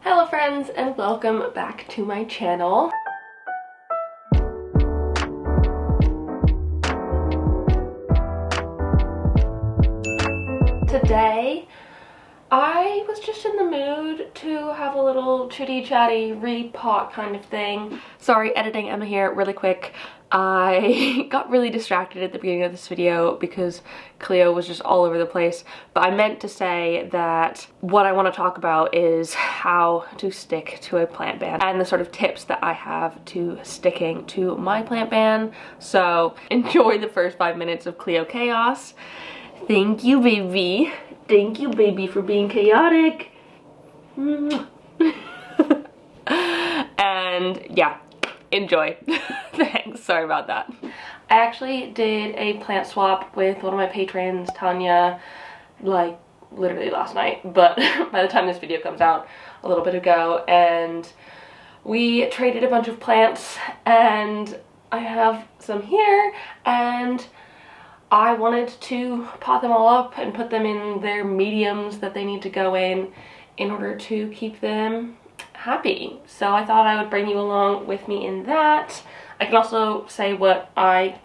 Hello friends and welcome back to my channel. Today I was just in the mood to have a little chitty chatty repot kind of thing. Sorry, editing Emma here really quick. I got really distracted at the beginning of this video because Cleo was just all over the place, but I meant to say that what I want to talk about is how to stick to a plant ban and the sort of tips that I have to sticking to my plant ban. So enjoy the first 5 minutes of Cleo chaos. Thank you, baby. Thank you, baby, for being chaotic. And yeah, enjoy. Thanks, sorry about that. I actually did a plant swap with one of my patrons, Tanya, like literally last night, but by the time this video comes out, a little bit ago, and we traded a bunch of plants, and I have some here, and I wanted to pot them all up and put them in their mediums that they need to go in order to keep them happy. So I thought I would bring you along with me in that. I can also say what I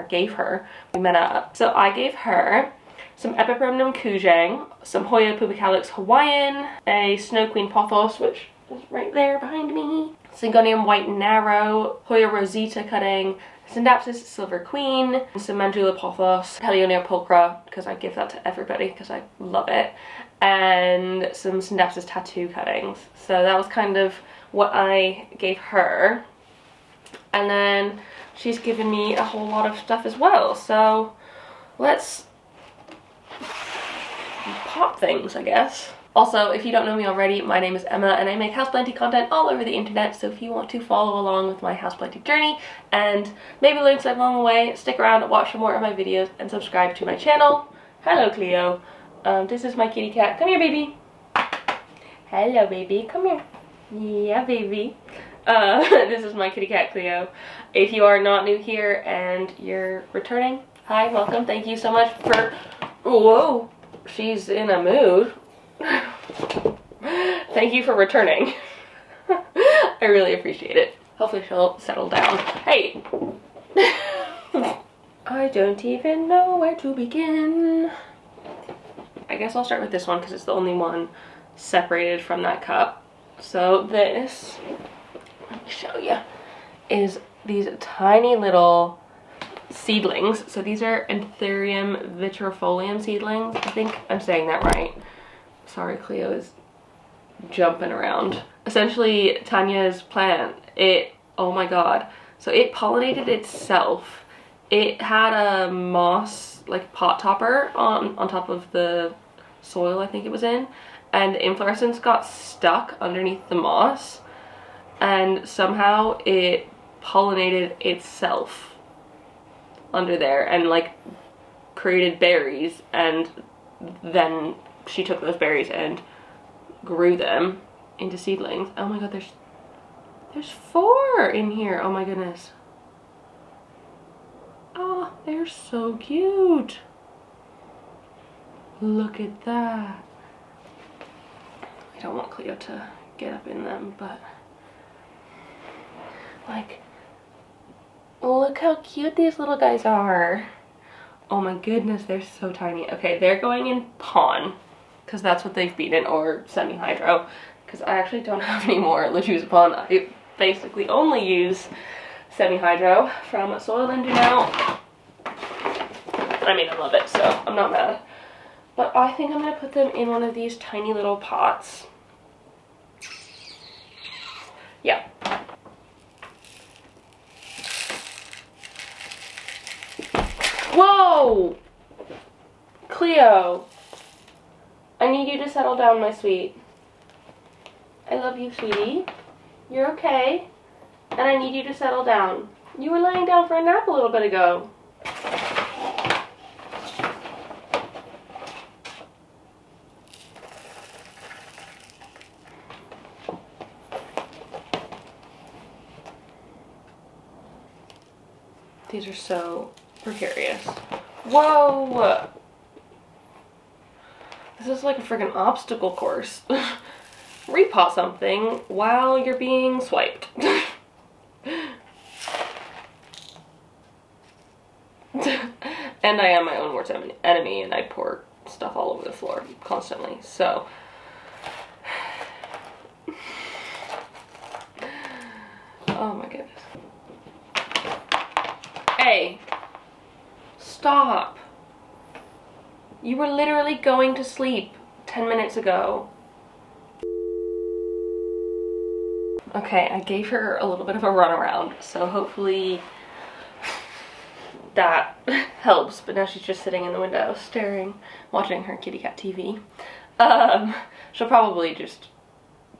gave her. We met up. So I gave her some Epipremnum Kujang, some Hoya Pubicalyx Hawaiian, a Snow Queen Pothos, which is right there behind me, Syngonium White Narrow, Hoya Rosita cutting, Syndapsis Silver Queen, some Mandula Pothos, Paleonia Pulchra, because I give that to everybody because I love it, and some Syndapsis Tattoo cuttings. So that was kind of what I gave her. And then she's given me a whole lot of stuff as well. So let's pop things, I guess. Also, if you don't know me already, my name is Emma and I make houseplanting content all over the internet, so if you want to follow along with my houseplanting journey and maybe links along the way, stick around, watch some more of my videos, and subscribe to my channel. Hello, Cleo. This is my kitty cat. Come here, baby. Hello, baby. Come here. Yeah, baby. This is my kitty cat, Cleo. If you are not new here and you're returning, hi, welcome. Thank you so much for... Whoa, she's in a mood. Thank you for returning. I really appreciate it. Hopefully she'll settle down. Hey! I don't even know where to begin. I guess I'll start with this one because it's the only one separated from that cup. So this, let me show you, is these tiny little seedlings. So these are Anthurium vitrifolium seedlings. I think I'm saying that right. Sorry, Cleo is jumping around. Essentially, Tanya's plant, oh my god. So it pollinated itself. It had a moss, like pot topper on top of the soil I think it was in. And the inflorescence got stuck underneath the moss. And somehow it pollinated itself under there and like created berries, and then she took those berries and grew them into seedlings. Oh my god, there's 4 in here. Oh my goodness. Oh, they're so cute. Look at that. I don't want Cleo to get up in them, but like, look how cute these little guys are. Oh my goodness, they're so tiny. Okay, they're going in pon, because that's what they've been in, or semi-hydro, because I actually don't have any more Lejusapon. I basically only use semi-hydro from Soil and Do Now. I mean, I love it, so I'm not mad. But I think I'm going to put them in one of these tiny little pots. Yeah. Whoa! Cleo! I need you to settle down, my sweet. I love you, sweetie. You're okay. And I need you to settle down. You were laying down for a nap a little bit ago. These are so precarious. Whoa! This is like a freaking obstacle course. repot something while you're being swiped. And I am my own worst enemy, and I pour stuff all over the floor constantly, so. Oh my goodness. Hey, stop. You were literally going to sleep 10 minutes ago. Okay, I gave her a little bit of a runaround, so hopefully that helps, but now she's just sitting in the window staring, watching her kitty cat TV. She'll probably just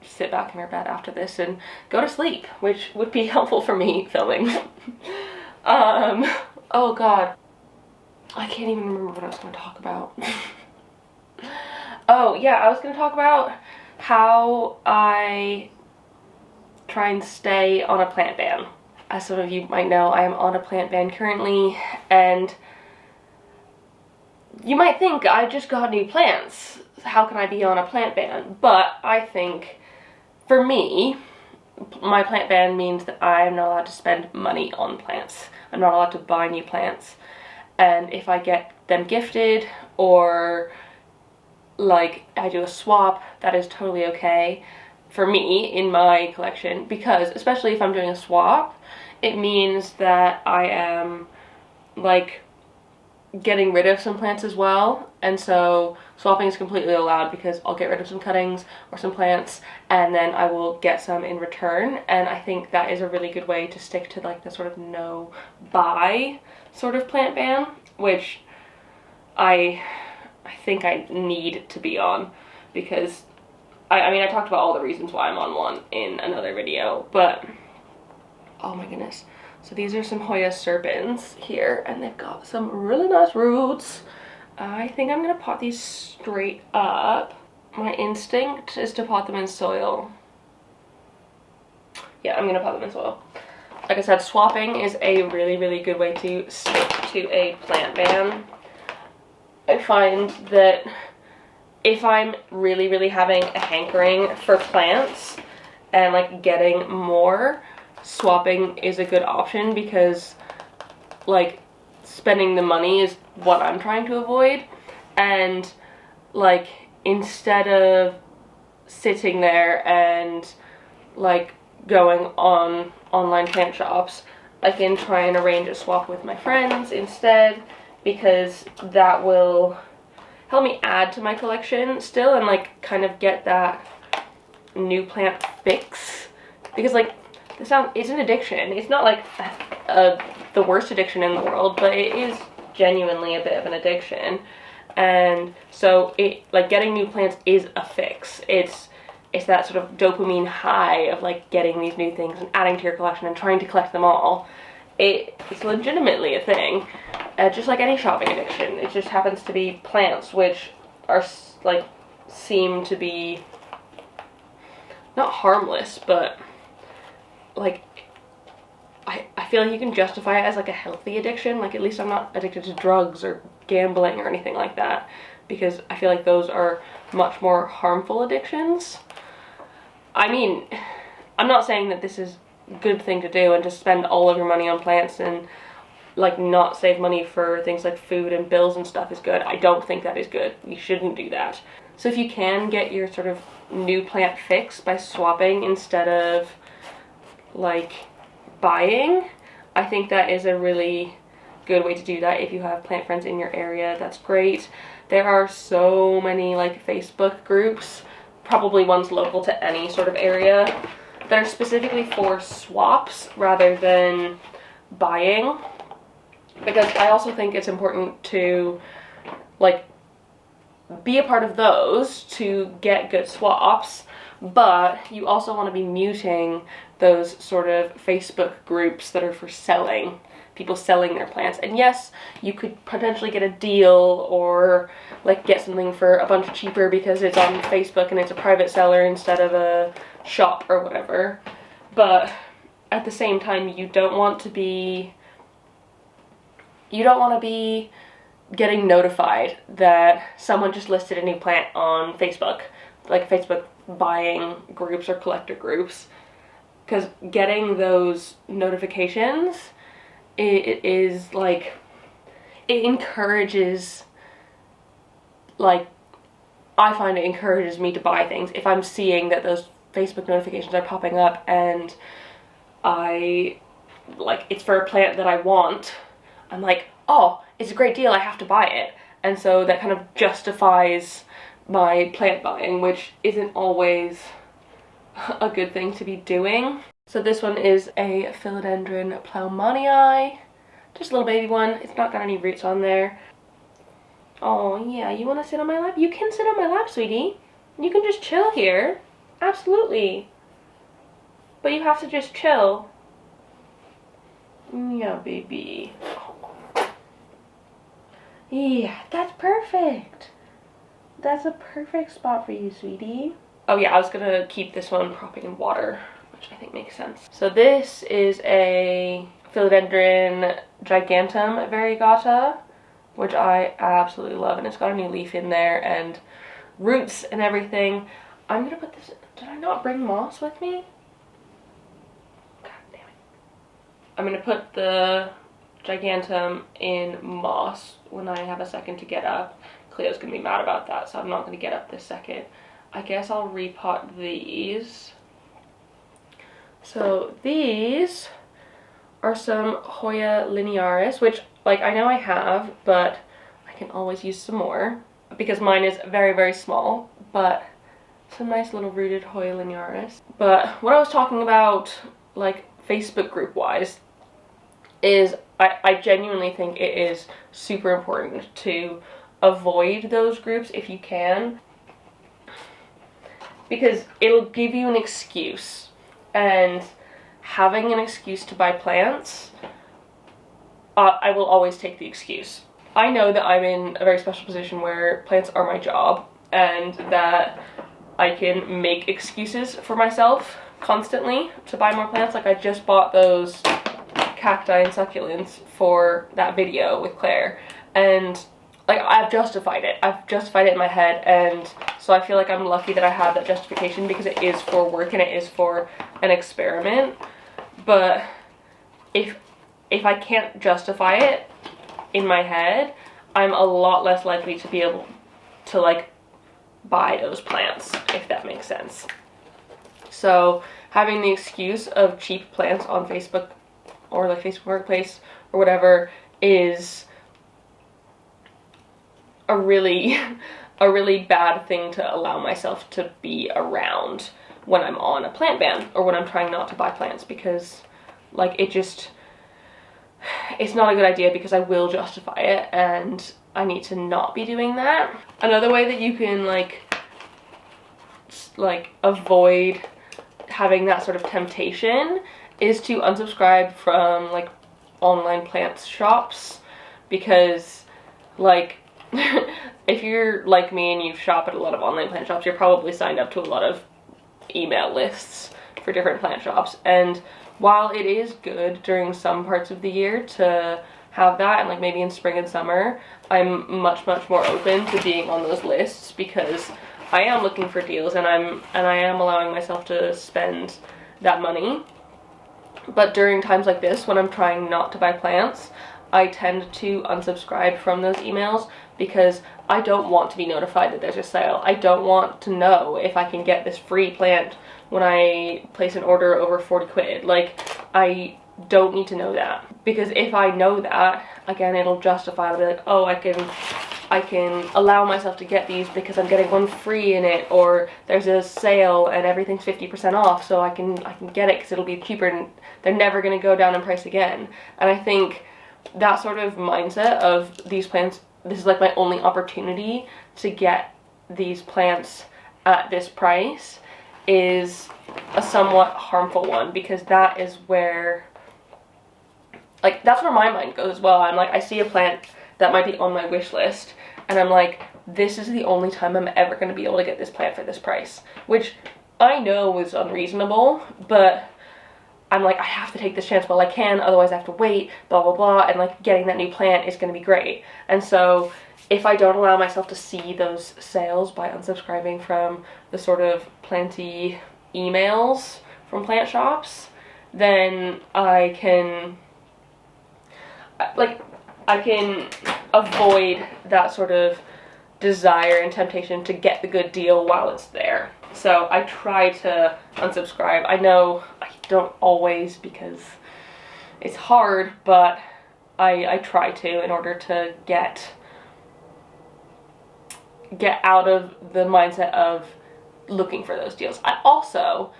sit back in her bed after this and go to sleep, which would be helpful for me filming. Oh god, I can't even remember what I was going to talk about. Oh yeah, I was going to talk about how I try and stay on a plant ban. As some of you might know, I am on a plant ban currently, and you might think I just got new plants. How can I be on a plant ban? But I think, for me, my plant ban means that I'm not allowed to spend money on plants. I'm not allowed to buy new plants. And if I get them gifted, or like I do a swap, that is totally okay for me in my collection, because especially if I'm doing a swap, it means that I am like getting rid of some plants as well, and so swapping is completely allowed because I'll get rid of some cuttings or some plants and then I will get some in return, and I think that is a really good way to stick to like the sort of no buy sort of plant ban, which I think I need to be on, because I mean I talked about all the reasons why I'm on one in another video, but oh my goodness. So these are some Hoya serpens here, and they've got some really nice roots. I think I'm gonna pot these straight up. My instinct is to pot them in soil. Yeah, I'm gonna pot them in soil. Like I said, swapping is a really, really good way to stick to a plant ban. I find that if I'm really, really having a hankering for plants and like getting more, swapping is a good option, because like spending the money is what I'm trying to avoid, and like instead of sitting there and like going on online plant shops, I can try and arrange a swap with my friends instead, because that will help me add to my collection still and like kind of get that new plant fix, because like it's an addiction. It's not like the worst addiction in the world, but it is genuinely a bit of an addiction. And so it like getting new plants is a fix. It's that sort of dopamine high of like getting these new things and adding to your collection and trying to collect them all. It's legitimately a thing, just like any shopping addiction. It just happens to be plants, which are like seem to be not harmless, but like I feel like you can justify it as like a healthy addiction. Like at least I'm not addicted to drugs or gambling or anything like that, because I feel like those are much more harmful addictions. I mean, I'm not saying that this is a good thing to do and to spend all of your money on plants and like not save money for things like food and bills and stuff is good. I don't think that is good. You shouldn't do that. So if you can get your sort of new plant fix by swapping instead of like buying, I think that is a really good way to do that. If you have plant friends in your area, that's great. There are so many like Facebook groups, probably ones local to any sort of area, that are specifically for swaps rather than buying, because I also think it's important to like be a part of those to get good swaps, but you also want to be muting those sort of Facebook groups that are for selling, people selling their plants. And yes, you could potentially get a deal or like get something for a bunch cheaper because it's on Facebook and it's a private seller instead of a shop or whatever, but at the same time you don't want to be getting notified that someone just listed a new plant on Facebook, like a Facebook buying groups or collector groups, because getting those notifications, it is like, it encourages, like, I find it encourages me to buy things if I'm seeing that those Facebook notifications are popping up and it's for a plant that I want. I'm like, oh, it's a great deal, I have to buy it. And so that kind of justifies my plant buying, which isn't always a good thing to be doing. So this one is a Philodendron Plantmas, just a little baby one. It's not got any roots on there. Oh yeah, you want to sit on my lap? You can sit on my lap, sweetie. You can just chill here. Absolutely. But you have to just chill. Yeah, baby. Yeah, that's perfect. That's a perfect spot for you, sweetie. Oh yeah, I was gonna keep this one propping in water, which I think makes sense. So this is a Philodendron Gigantum Variegata, which I absolutely love, and it's got a new leaf in there and roots and everything. I'm gonna put this, did I not bring moss with me? God damn it. I'm gonna put the Gigantum in moss when I have a second to get up. Cleo's gonna be mad about that, so I'm not gonna get up this second. I guess I'll repot these. So these are some Hoya linearis, which, like, I know I have, but I can always use some more because mine is very, very small, but some nice little rooted Hoya linearis. But what I was talking about, like, Facebook group wise, is I genuinely think it is super important to avoid those groups if you can, because it'll give you an excuse, and having an excuse to buy plants, I will always take the excuse. I know that I'm in a very special position where plants are my job, and that I can make excuses for myself constantly to buy more plants. Like, I just bought those cacti and succulents for that video with Claire, and like, I've justified it. I've justified it in my head, and so I feel like I'm lucky that I have that justification because it is for work and it is for an experiment. But if I can't justify it in my head, I'm a lot less likely to be able to, like, buy those plants, if that makes sense. So having the excuse of cheap plants on Facebook or like Facebook Marketplace or whatever is a really bad thing to allow myself to be around when I'm on a plant ban or when I'm trying not to buy plants, because, like, it's not a good idea, because I will justify it and I need to not be doing that. Another way that you can like avoid having that sort of temptation is to unsubscribe from, like, online plants shops, because, like, if you're like me and you shop at a lot of online plant shops, you're probably signed up to a lot of email lists for different plant shops, and while it is good during some parts of the year to have that, and like maybe in spring and summer, I'm much more open to being on those lists, because I am looking for deals and I am allowing myself to spend that money. But during times like this, when I'm trying not to buy plants, I tend to unsubscribe from those emails, because I don't want to be notified that there's a sale. I don't want to know if I can get this free plant when I place an order over 40 quid. Like, I don't need to know that, because if I know that, again, it'll justify, I'll be like, oh, I can allow myself to get these because I'm getting one free in it, or there's a sale and everything's 50% off, so I can get it because it'll be cheaper and they're never going to go down in price again. And I think that sort of mindset of these plants, this is like my only opportunity to get these plants at this price, is a somewhat harmful one, because that is where, like, that's where my mind goes as well. I'm like, I see a plant that might be on my wish list, and I'm like, this is the only time I'm ever going to be able to get this plant for this price, which I know is unreasonable, but I'm like, I have to take this chance while I can, otherwise I have to wait, blah blah blah, and like, getting that new plant is going to be great. And so if I don't allow myself to see those sales by unsubscribing from the sort of planty emails from plant shops, then I can avoid that sort of desire and temptation to get the good deal while it's there. So I try to unsubscribe. I know I don't always because it's hard, but I try to in order to get out of the mindset of looking for those deals. I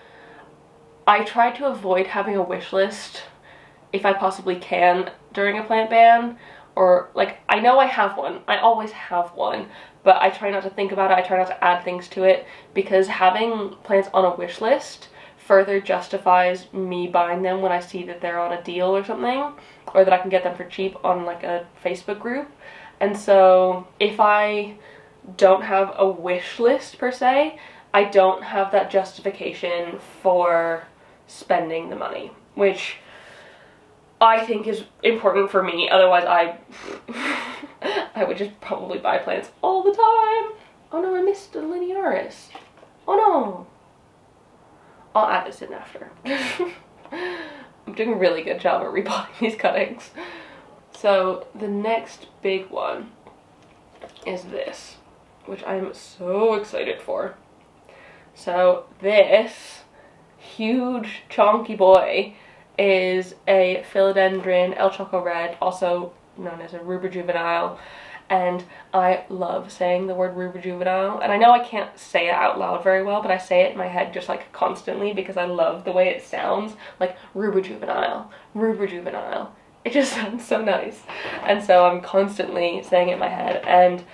try to avoid having a wish list if I possibly can during a plant ban, or like, I know I have one, I always have one, but I try not to think about it, I try not to add things to it, because having plants on a wish list further justifies me buying them when I see that they're on a deal or something, or that I can get them for cheap on like a Facebook group. And so if I don't have a wish list per se, I don't have that justification for spending the money, which I think is important for me. Otherwise I would just probably buy plants all the time. Oh no, I missed the linearis. Oh no. I'll add this in after. I'm doing a really good job at repotting these cuttings. So the next big one is this, which I'm so excited for. So this huge chonky boy is a philodendron El Choco Red, also known as a rubra juvenile, and I love saying the word rubra juvenile, and I know I can't say it out loud very well, but I say it in my head just like constantly because I love the way it sounds, like rubra juvenile, rubra juvenile. It just sounds so nice, and so I'm constantly saying it in my head. And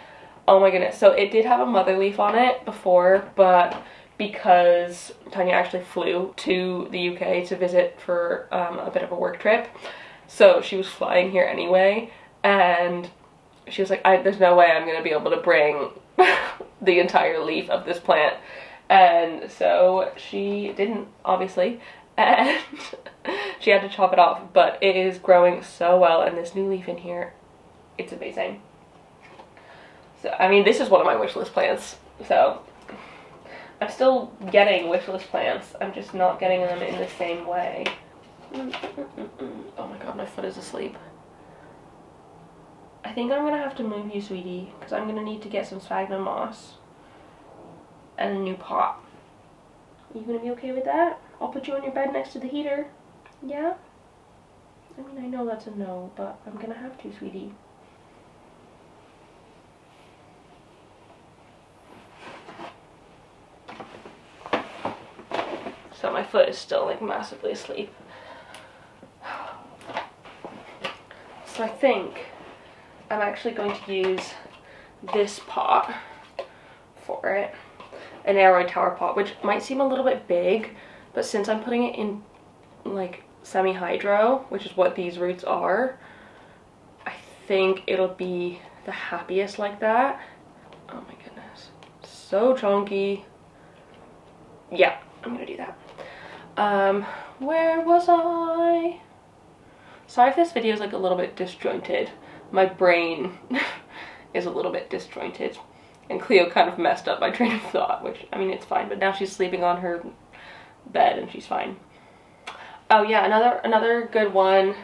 oh my goodness, so it did have a mother leaf on it before, but because Tanya actually flew to the UK to visit for a bit of a work trip, so she was flying here anyway, and she was like, there's no way I'm gonna be able to bring the entire leaf of this plant, and so she didn't, obviously, and she had to chop it off, but it is growing so well, and this new leaf in here, it's amazing. So, I mean, this is one of my wish list plants, so I'm still getting wish list plants, I'm just not getting them in the same way. Oh my god, my foot is asleep. I think I'm gonna have to move you, sweetie, because I'm gonna need to get some sphagnum moss and a new pot. Are you gonna be okay with that? I'll put you on your bed next to the heater. Yeah? I mean, I know that's a no, but I'm gonna have to, sweetie. So my foot is still like massively asleep. So I think I'm actually going to use this pot for it, an aeroid tower pot, which might seem a little bit big, but since I'm putting it in like semi-hydro, which is what these roots are, I think it'll be the happiest like that. Oh my goodness, so chunky. Yeah, I'm gonna do that. Where was I? Sorry if this video is like a little bit disjointed. My brain is a little bit disjointed, and Cleo kind of messed up my train of thought, which, I mean, it's fine, but now she's sleeping on her bed and she's fine. Oh yeah, another good one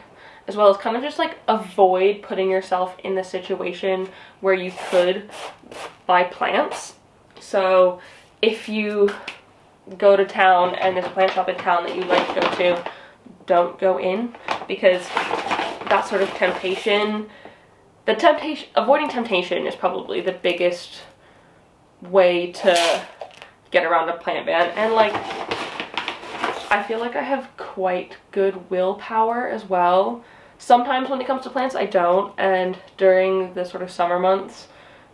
as well is kind of just like avoid putting yourself in the situation where you could buy plants. So if you go to town and there's a plant shop in town that you like to go to, don't go in, because that sort of temptation, avoiding temptation is probably the biggest way to get around a plant ban. And like, I feel like I have quite good willpower as well. Sometimes when it comes to plants I don't, and during the sort of summer months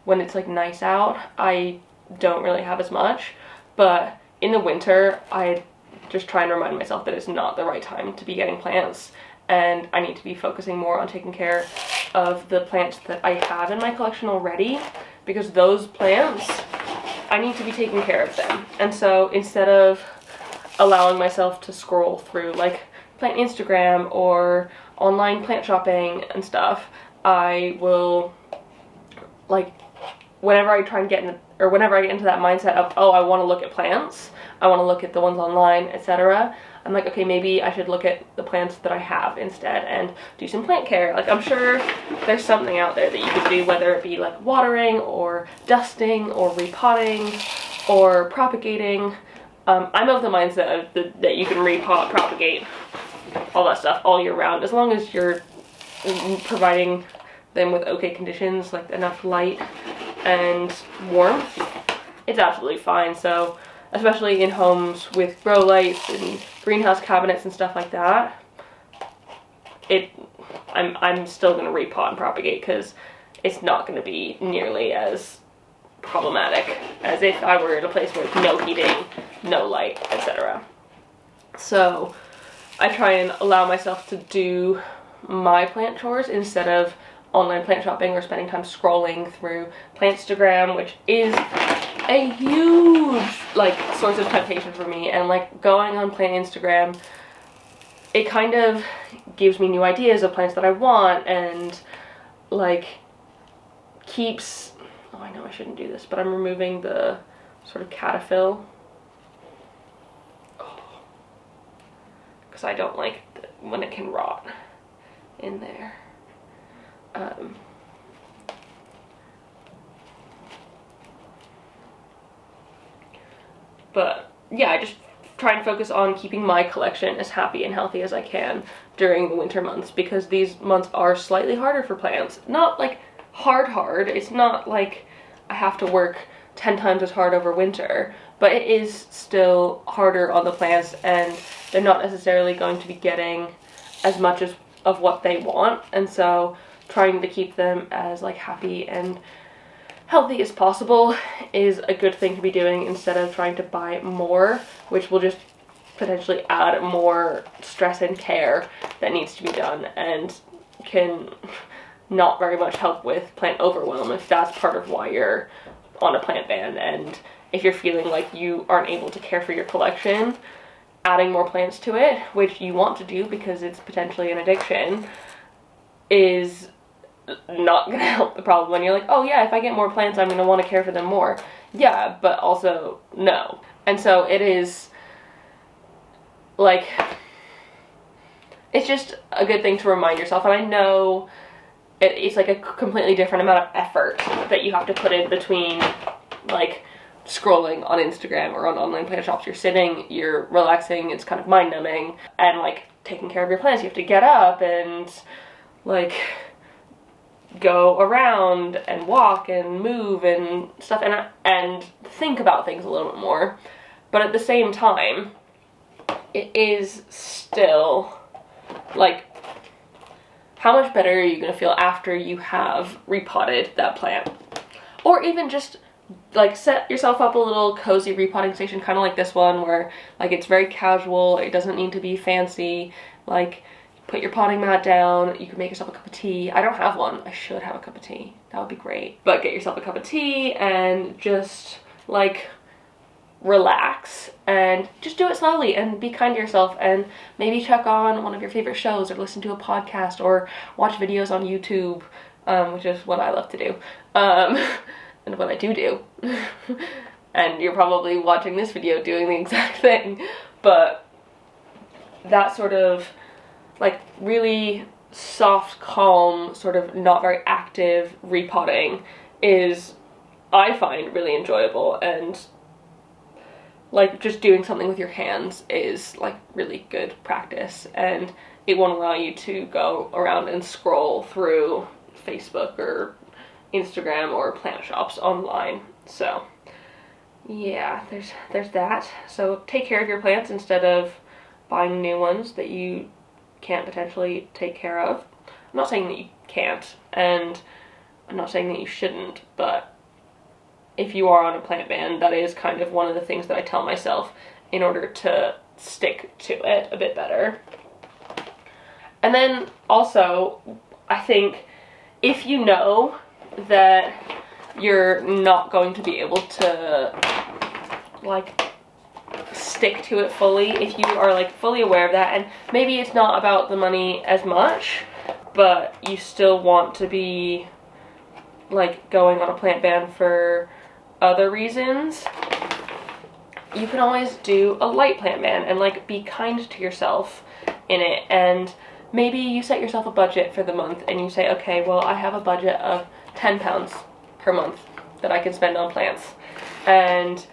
when it's like nice out, I don't really have as much, but in the winter I just try and remind myself that it's not the right time to be getting plants, and I need to be focusing more on taking care of the plants that I have in my collection already, because those plants, I need to be taking care of them. And so instead of allowing myself to scroll through like plant Instagram or online plant shopping and stuff, I will like, whenever I try and get in, or whenever I get into that mindset of, oh, I want to look at plants, I want to look at the ones online, etc., I'm like, okay, maybe I should look at the plants that I have instead and do some plant care. Like, I'm sure there's something out there that you could do, whether it be like watering or dusting or repotting or propagating. I'm of the mindset of that you can repot, propagate, all that stuff all year round, as long as you're providing them with okay conditions, like enough light and warmth. It's absolutely fine. So, especially in homes with grow lights and greenhouse cabinets and stuff like that, I'm still gonna repot and propagate, because it's not gonna be nearly as problematic as if I were in a place with no heating, no light, etc. So I try and allow myself to do my plant chores instead of online plant shopping or spending time scrolling through Plantstagram, which is a huge like source of temptation for me. And like going on Plant Instagram, it kind of gives me new ideas of plants that I want, and like keeps, oh, I know I shouldn't do this, but I'm removing the sort of caterpillar, because I don't like when it can rot in there. But yeah, I just try and focus on keeping my collection as happy and healthy as I can during the winter months, because these months are slightly harder for plants. Not like hard, it's not like I have to work 10 times as hard over winter, but it is still harder on the plants, and they're not necessarily going to be getting as much of what they want, and so trying to keep them as like happy and healthy as possible is a good thing to be doing, instead of trying to buy more, which will just potentially add more stress and care that needs to be done, and can not very much help with plant overwhelm if that's part of why you're on a plant ban. And if you're feeling like you aren't able to care for your collection, adding more plants to it, which you want to do because it's potentially an addiction, is not gonna help the problem. When you're like, oh yeah, if I get more plants, I'm gonna want to care for them more. Yeah, but also no. And so it is like, it's just a good thing to remind yourself. And I know it's like a completely different amount of effort that you have to put in between like scrolling on Instagram or on online plant shops. You're sitting, you're relaxing, it's kind of mind numbing, and like taking care of your plants, you have to get up and like go around and walk and move and stuff, and think about things a little bit more. But at the same time, it is still like, how much better are you gonna feel after you have repotted that plant? Or even just like set yourself up a little cozy repotting station, kind of like this one, where like it's very casual, it doesn't need to be fancy. Like, put your potting mat down, you can make yourself a cup of tea. I don't have one, I should have a cup of tea, that would be great. But get yourself a cup of tea and just like relax, and just do it slowly and be kind to yourself, and maybe check on one of your favorite shows or listen to a podcast or watch videos on YouTube, which is what I love to do, and what I do. And you're probably watching this video doing the exact thing, but that sort of like really soft, calm, sort of not very active repotting is, I find, really enjoyable. And like just doing something with your hands is like really good practice, and it won't allow you to go around and scroll through Facebook or Instagram or plant shops online. So yeah, there's that. So take care of your plants instead of buying new ones that you can't potentially take care of. I'm not saying that you can't, and I'm not saying that you shouldn't, but if you are on a plant ban, that is kind of one of the things that I tell myself in order to stick to it a bit better. And then also, I think if you know that you're not going to be able to like stick to it fully, if you are like fully aware of that, and maybe it's not about the money as much, but you still want to be like going on a plant ban for other reasons, you can always do a light plant ban and like be kind to yourself in it. And maybe you set yourself a budget for the month and you say, okay, well, I have a budget of £10 per month that I can spend on plants. And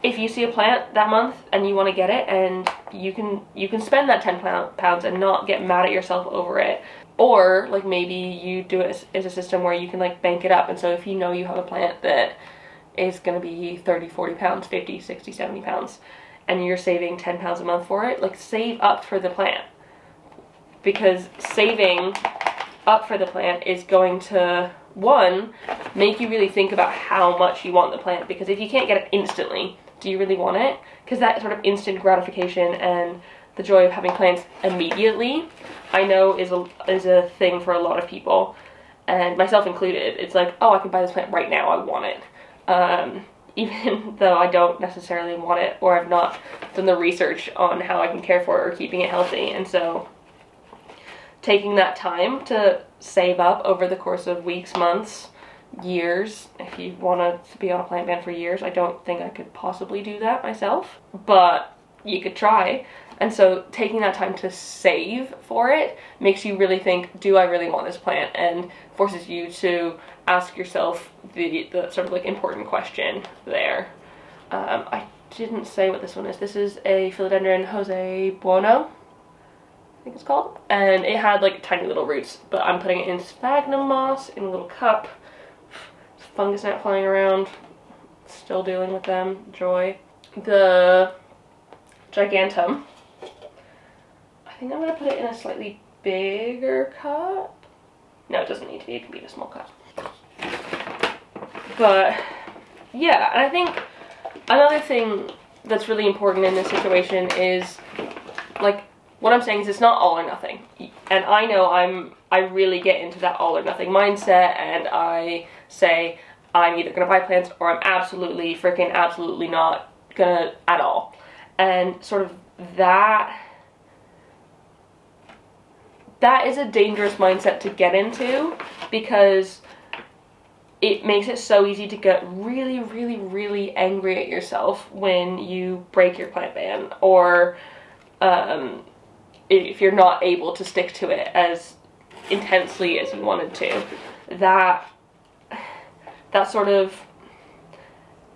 if you see a plant that month and you want to get it, and you can spend that £10 and not get mad at yourself over it. Or like maybe you do it as a system where you can like bank it up. And so if you know you have a plant that is going to be 30, 40 pounds, 50, 60, 70 pounds, and you're saving £10 a month for it, like save up for the plant. Because saving up for the plant is going to, one, make you really think about how much you want the plant. Because if you can't get it instantly, do you really want it? Because that sort of instant gratification and the joy of having plants immediately, I know is a thing for a lot of people, and myself included. It's like, oh, I can buy this plant right now, I want it. Even though I don't necessarily want it, or I've not done the research on how I can care for it or keeping it healthy. And so taking that time to save up over the course of weeks, months, years, if you want to be on a plant ban for years, I don't think I could possibly do that myself, but you could try. And so taking that time to save for it makes you really think, do I really want this plant? And forces you to ask yourself the sort of like important question there. I didn't say what this one is. This is a Philodendron Jose Bueno, I think it's called. And it had like tiny little roots, but I'm putting it in sphagnum moss in a little cup. Fungus gnat flying around. Still dealing with them. Joy. The Gigantum, I think I'm going to put it in a slightly bigger cup. No, it doesn't need to be. It can be in a small cup. But yeah, and I think another thing that's really important in this situation is, like, what I'm saying is it's not all or nothing. And I know I really get into that all or nothing mindset, and I say I'm either going to buy plants or I'm absolutely not gonna at all. And sort of that is a dangerous mindset to get into, because it makes it so easy to get really, really, really angry at yourself when you break your plant ban, or if you're not able to stick to it as intensely as you wanted to. That sort of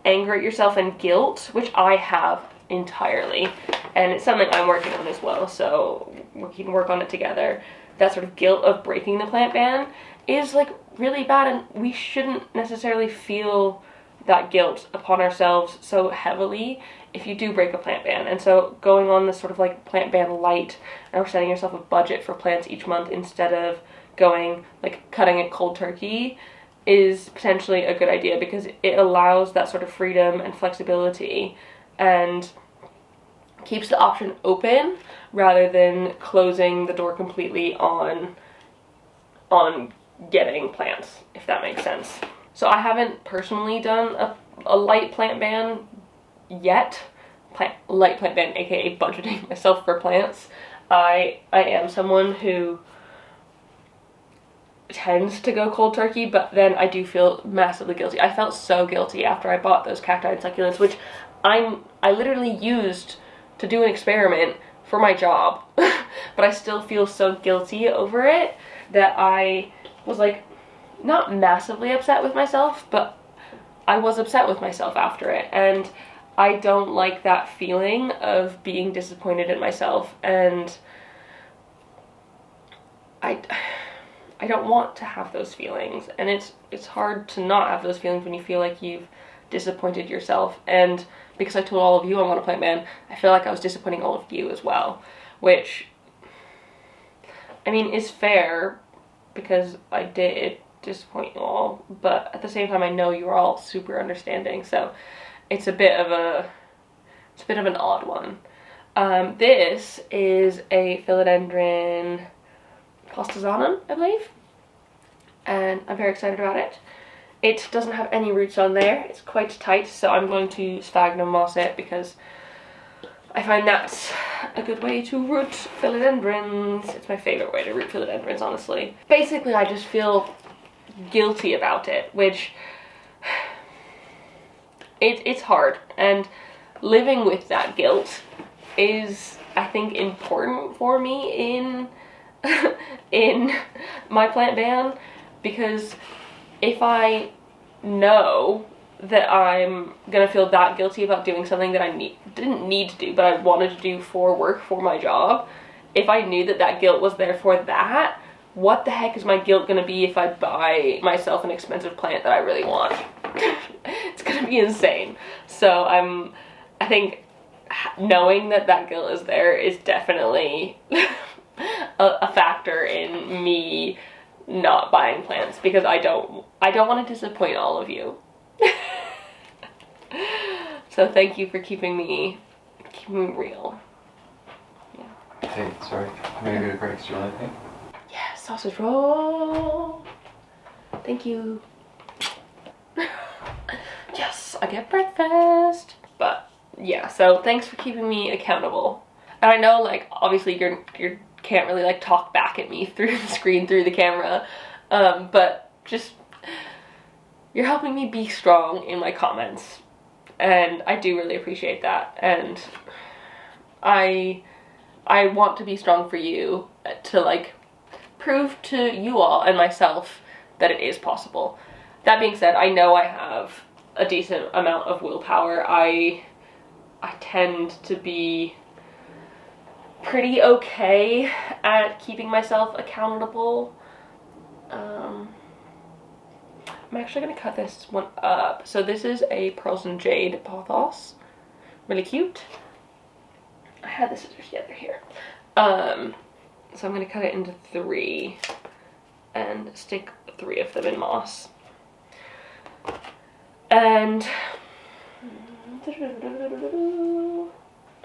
anger at yourself and guilt, which I have entirely, and it's something I'm working on as well, so we can work on it together. That sort of guilt of breaking the plant ban is like really bad, and we shouldn't necessarily feel that guilt upon ourselves so heavily if you do break a plant ban. And so going on this sort of like plant ban light, or setting yourself a budget for plants each month instead of going like cutting it cold turkey, is potentially a good idea, because it allows that sort of freedom and flexibility and keeps the option open rather than closing the door completely on getting plants, if that makes sense. So I haven't personally done a light plant ban yet. Light plant ban, aka budgeting myself for plants. I am someone who tends to go cold turkey, but then I do feel massively guilty. I felt so guilty after I bought those cacti and succulents, which I literally used to do an experiment for my job, but I still feel so guilty over it that I was like not massively upset with myself, but I was upset with myself after it, and I don't like that feeling of being disappointed in myself, and I don't want to have those feelings, and it's hard to not have those feelings when you feel like you've disappointed yourself. And because I told all of you I want a plant ban, I feel like I was disappointing all of you as well, which, I mean, is fair, because I did disappoint you all, but at the same time I know you're all super understanding, so it's a bit of an odd one. This is a Philodendron Postazanum, I believe, and I'm very excited about it. It doesn't have any roots on there. It's quite tight, so I'm going to sphagnum moss it, because I find that's a good way to root philodendrons. It's my favorite way to root philodendrons, honestly. Basically, I just feel guilty about it, which it's hard, and living with that guilt is, I think, important for me in in my plant ban, because if I know that I'm gonna feel that guilty about doing something that I didn't need to do, but I wanted to do for work, for my job, if I knew that that guilt was there for that, what the heck is my guilt gonna be if I buy myself an expensive plant that I really want? It's gonna be insane. So I think knowing that that guilt is there is definitely a factor in me not buying plants, because I don't want to disappoint all of you. So thank you for keeping me real. Yeah. Hey, sorry, I'm gonna go to breaks. Do you want anything? Yeah, sausage roll. Thank you. Yes, I get breakfast. But yeah, so thanks for keeping me accountable. And I know, like, obviously you can't really like talk back at me through the screen, through the camera, but just you're helping me be strong in my comments, and I do really appreciate that. And I want to be strong for you, to like prove to you all and myself that it is possible. That being said, I know I have a decent amount of willpower. I tend to be pretty okay at keeping myself accountable. I'm actually gonna cut this one up. So this is a Pearls and Jade pothos. Really cute. I had the scissors, yeah, they're here. So I'm gonna cut it into 3 and stick 3 of them in moss. And do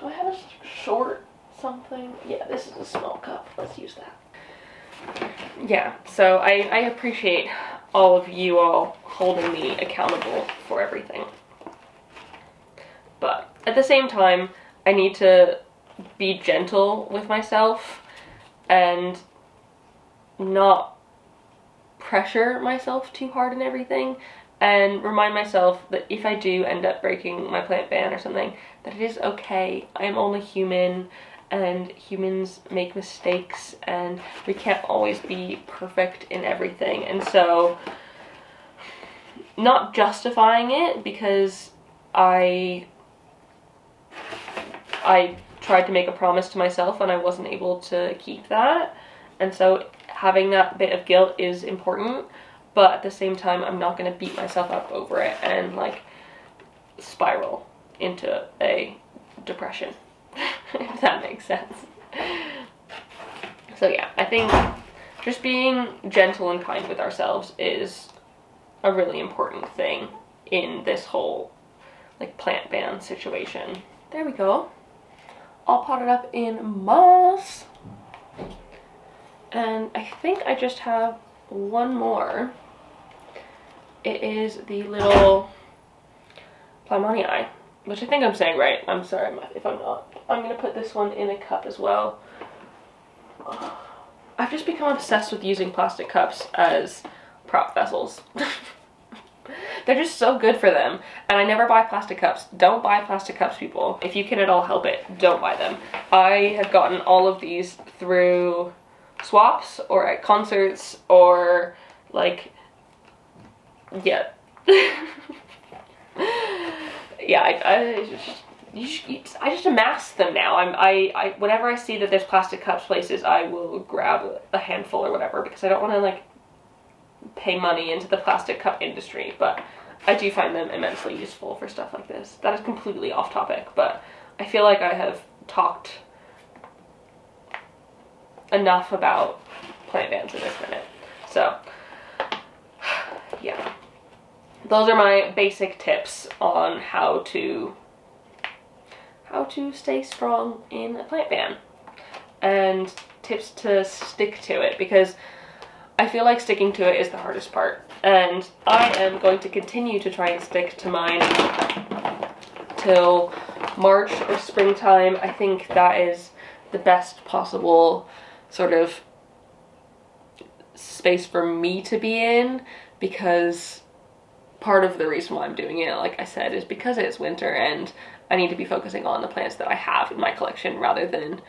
I have a short something? Yeah, this is a small cup. Let's use that. Yeah, so I appreciate all of you all holding me accountable for everything. But at the same time, I need to be gentle with myself and not pressure myself too hard in everything, and remind myself that if I do end up breaking my plant ban or something, that it is okay. I am only human, and humans make mistakes, and we can't always be perfect in everything. And so, not justifying it, because I tried to make a promise to myself and I wasn't able to keep that, and so having that bit of guilt is important, but at the same time I'm not going to beat myself up over it and like spiral into a depression. If that makes sense. So yeah, I think just being gentle and kind with ourselves is a really important thing in this whole like plant ban situation. There we go. All potted up in moss. And I think I just have one more. It is the little Plantmanii, which I think I'm saying right. I'm sorry if I'm not. I'm going to put this one in a cup as well. I've just become obsessed with using plastic cups as prop vessels. They're just so good for them. And I never buy plastic cups. Don't buy plastic cups, people. If you can at all help it, don't buy them. I have gotten all of these through swaps or at concerts or like, yeah. Yeah, I just amass them now. I whenever I see that there's plastic cups places, I will grab a handful or whatever, because I don't want to like pay money into the plastic cup industry, but I do find them immensely useful for stuff like this. That is completely off topic, but I feel like I have talked enough about plant bans in this minute. So yeah, those are my basic tips on how to stay strong in a plant ban, and tips to stick to it, because I feel like sticking to it is the hardest part, and I am going to continue to try and stick to mine till March or springtime. I think that is the best possible sort of space for me to be in, because part of the reason why I'm doing it, like I said, is because it's winter and I need to be focusing on the plants that I have in my collection rather than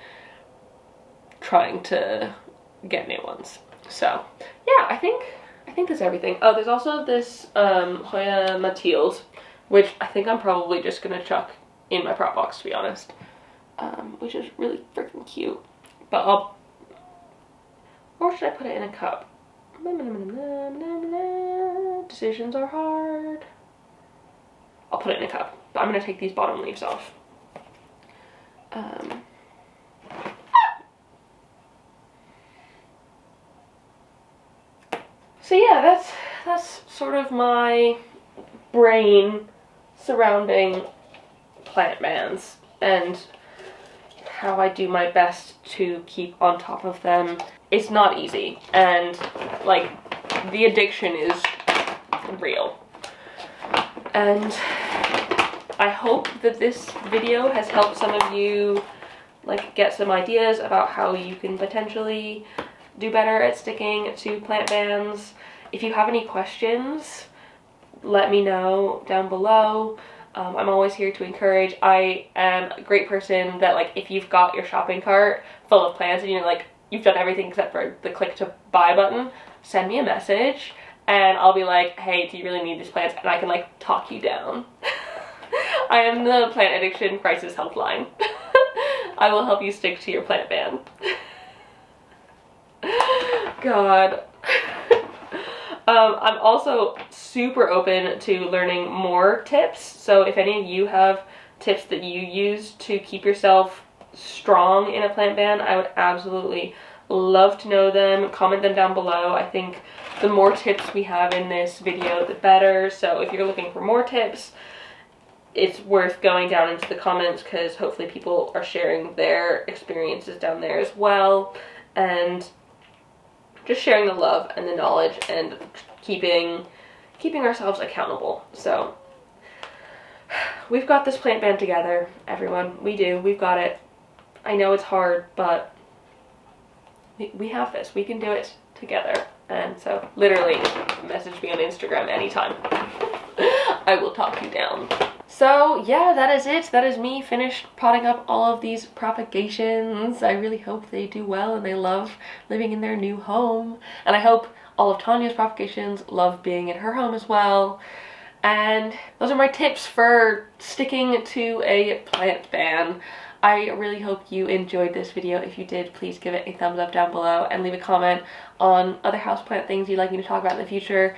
trying to get new ones. So yeah, I think that's everything. Oh, there's also this Hoya Mathilde, which I think I'm probably just gonna chuck in my prop box, to be honest, which is really freaking cute. But or should I put it in a cup? Decisions are hard. I'll put it in a cup, but I'm gonna take these bottom leaves off. So yeah, that's sort of my brain surrounding plant bans and how I do my best to keep on top of them. It's not easy, and like the addiction is real. And I hope that this video has helped some of you like get some ideas about how you can potentially do better at sticking to plant bans. If you have any questions, let me know down below. I'm always here to encourage. I am a great person that, like, if you've got your shopping cart full of plants and you're like, you've done everything except for the click to buy button, send me a message and I'll be like, hey, do you really need these plants? And I can like talk you down. I am the plant addiction crisis helpline. I will help you stick to your plant ban. God. I'm also super open to learning more tips. So if any of you have tips that you use to keep yourself strong in a plant ban, I would absolutely love to know them. Comment them down below. I think the more tips we have in this video, the better. So if you're looking for more tips, it's worth going down into the comments, because hopefully people are sharing their experiences down there as well, and just sharing the love and the knowledge and keeping ourselves accountable. So we've got this plant ban together, everyone. We do. We've got it. I know it's hard, but we have this. We can do it together. And so literally message me on Instagram anytime. I will talk you down. So yeah, that is it. That is me finished potting up all of these propagations. I really hope they do well and they love living in their new home. And I hope all of Tanya's propagations love being in her home as well. And those are my tips for sticking to a plant ban. I really hope you enjoyed this video. If you did, please give it a thumbs up down below and leave a comment on other houseplant things you'd like me to talk about in the future.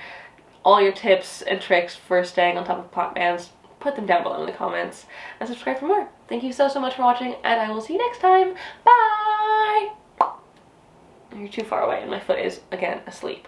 All your tips and tricks for staying on top of plant bans, put them down below in the comments, and subscribe for more. Thank you so much for watching, and I will see you next time. Bye! You're too far away and my foot is, again, asleep.